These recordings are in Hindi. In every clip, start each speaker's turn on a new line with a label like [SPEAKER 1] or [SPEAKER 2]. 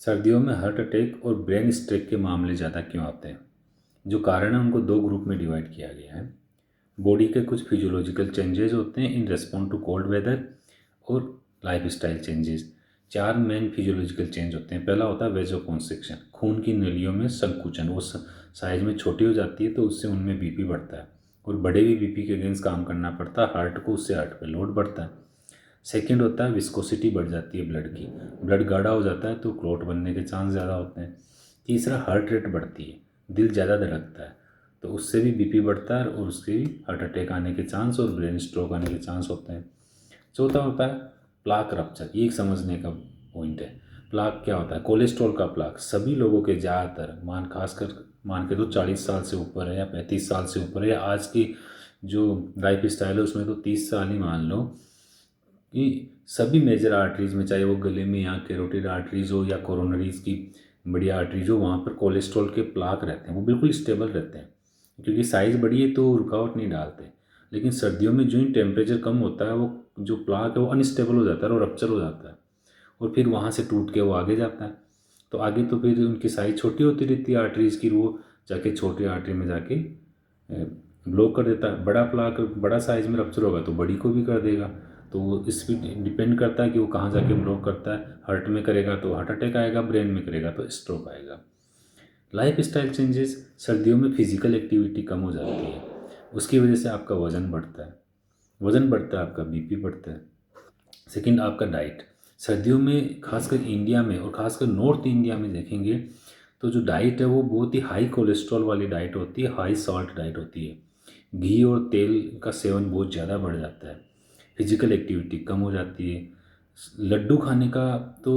[SPEAKER 1] सर्दियों में हार्ट अटैक और ब्रेन स्ट्रोक के मामले ज़्यादा क्यों आते हैं? जो कारण है उनको दो ग्रुप में डिवाइड किया गया है। बॉडी के कुछ फिजियोलॉजिकल चेंजेस होते हैं in response to cold weather और लाइफस्टाइल चेंजेस। चार मेन फिजियोलॉजिकल चेंज होते हैं। पहला होता है वेजोकॉन्स्ट्रिक्शन, खून की नलियों में संकुचन, वो साइज में छोटी हो जाती है तो उससे उनमें बीपी बढ़ता है और बड़े हुए बीपी के अगेंस्ट काम करना पड़ता है हार्ट को, उससे हार्ट पे लोड बढ़ता है। सेकेंड होता है विस्कोसिटी बढ़ जाती है ब्लड की, ब्लड गाढ़ा हो जाता है तो क्लॉट बनने के चांस ज़्यादा होते हैं। तीसरा हार्ट रेट बढ़ती है, दिल ज़्यादा धड़कता है तो उससे भी बीपी बढ़ता है और उससे भी हार्ट अटैक आने के चांस और ब्रेन स्ट्रोक आने के चांस होते हैं। चौथा होता है प्लाक रप्चर, ये एक समझने का पॉइंट है। प्लाक क्या होता है? कोलेस्ट्रॉल का प्लाक सभी लोगों के ज़्यादातर खासकर मान के तो 40 साल से ऊपर है या 35 साल से ऊपर है या आज की जो लाइफ स्टाइल है उसमें तो 30 साल ही मान लो, कि सभी मेजर आर्टरीज में, चाहे वो गले में या कैरोटिड आर्टरीज हो या कोरोनरीज की बड़ी आर्टरीज हो, वहाँ पर कोलेस्ट्रॉल के प्लाक रहते हैं, वो बिल्कुल स्टेबल रहते हैं क्योंकि साइज़ बड़ी है तो रुकावट नहीं डालते। लेकिन सर्दियों में जो ही टेम्परेचर कम होता है वो जो प्लाक है वो अनस्टेबल हो जाता है और रप्चर हो जाता है और फिर वहाँ से टूट के वो आगे जाता है। तो आगे तो फिर उनकी साइज़ छोटी होती रहती है आर्टरीज की, वो जाके छोटी आर्टरी में जाके ब्लॉक कर देता है। बड़ा प्लाक बड़ा साइज में रप्चर होगा तो बड़ी को भी कर देगा। तो वो इस पर डिपेंड करता है कि वो कहाँ जाके ब्लॉक करता है। हार्ट में करेगा तो हार्ट अटैक आएगा, ब्रेन में करेगा तो स्ट्रोक आएगा। लाइफ स्टाइल चेंजेस, सर्दियों में फिजिकल एक्टिविटी कम हो जाती है, उसकी वजह से आपका वज़न बढ़ता है, वज़न बढ़ता है आपका बीपी बढ़ता है। सेकंड आपका डाइट, सर्दियों में खासकर इंडिया में और खासकर नॉर्थ इंडिया में देखेंगे तो जो डाइट है वो बहुत ही हाई कोलेस्ट्रॉल वाली डाइट होती है, हाई सॉल्ट डाइट होती है। घी और तेल का सेवन बहुत ज़्यादा बढ़ जाता है, फिजिकल एक्टिविटी कम हो जाती है। लड्डू खाने का तो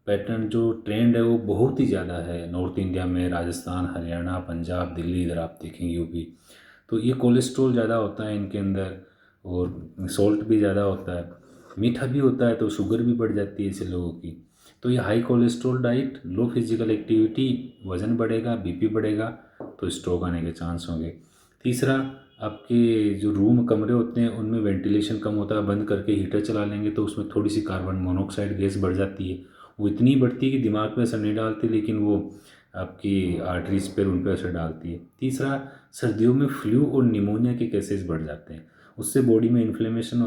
[SPEAKER 1] पैटर्न जो ट्रेंड है वो बहुत ही ज़्यादा है नॉर्थ इंडिया में, राजस्थान, हरियाणा, पंजाब, दिल्ली, इधर आप देखेंगे यूपी। तो ये कोलेस्ट्रॉल ज़्यादा होता है इनके अंदर और सॉल्ट भी ज़्यादा होता है, मीठा भी होता है तो शुगर भी बढ़ जाती है ऐसे लोगों की। तो ये हाई कोलेस्ट्रॉल डाइट, लो फिजिकल एक्टिविटी, वज़न बढ़ेगा, बीपी बढ़ेगा तो स्ट्रोक आने के चांस होंगे। तीसरा, आपके जो रूम कमरे होते हैं उनमें वेंटिलेशन कम होता है, बंद करके हीटर चला लेंगे तो उसमें थोड़ी सी कार्बन मोनोऑक्साइड गैस बढ़ जाती है। वो इतनी बढ़ती है कि दिमाग पे असर नहीं डालती लेकिन वो आपकी आर्टरीज पर उन पर असर डालती है। तीसरा, सर्दियों में फ्लू और निमोनिया के केसेस बढ़ जाते हैं, उससे बॉडी में इन्फ्लेमेशन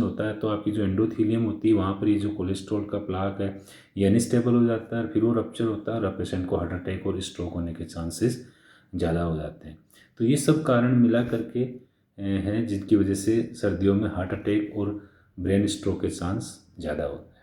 [SPEAKER 1] होता है तो आपकी जो एंडोथीलियम होती है वहाँ पर ये जो कोलेस्ट्रॉल का प्लाक है ये अनस्टेबल हो जाता है, फिर वो रप्चर होता है और पेशेंट को हार्ट अटैक और स्ट्रोक होने के चांसेस ज़्यादा हो जाते हैं। तो ये सब कारण मिला करके हैं जिनकी वजह से सर्दियों में हार्ट अटैक और ब्रेन स्ट्रोक के चांस ज़्यादा होते हैं।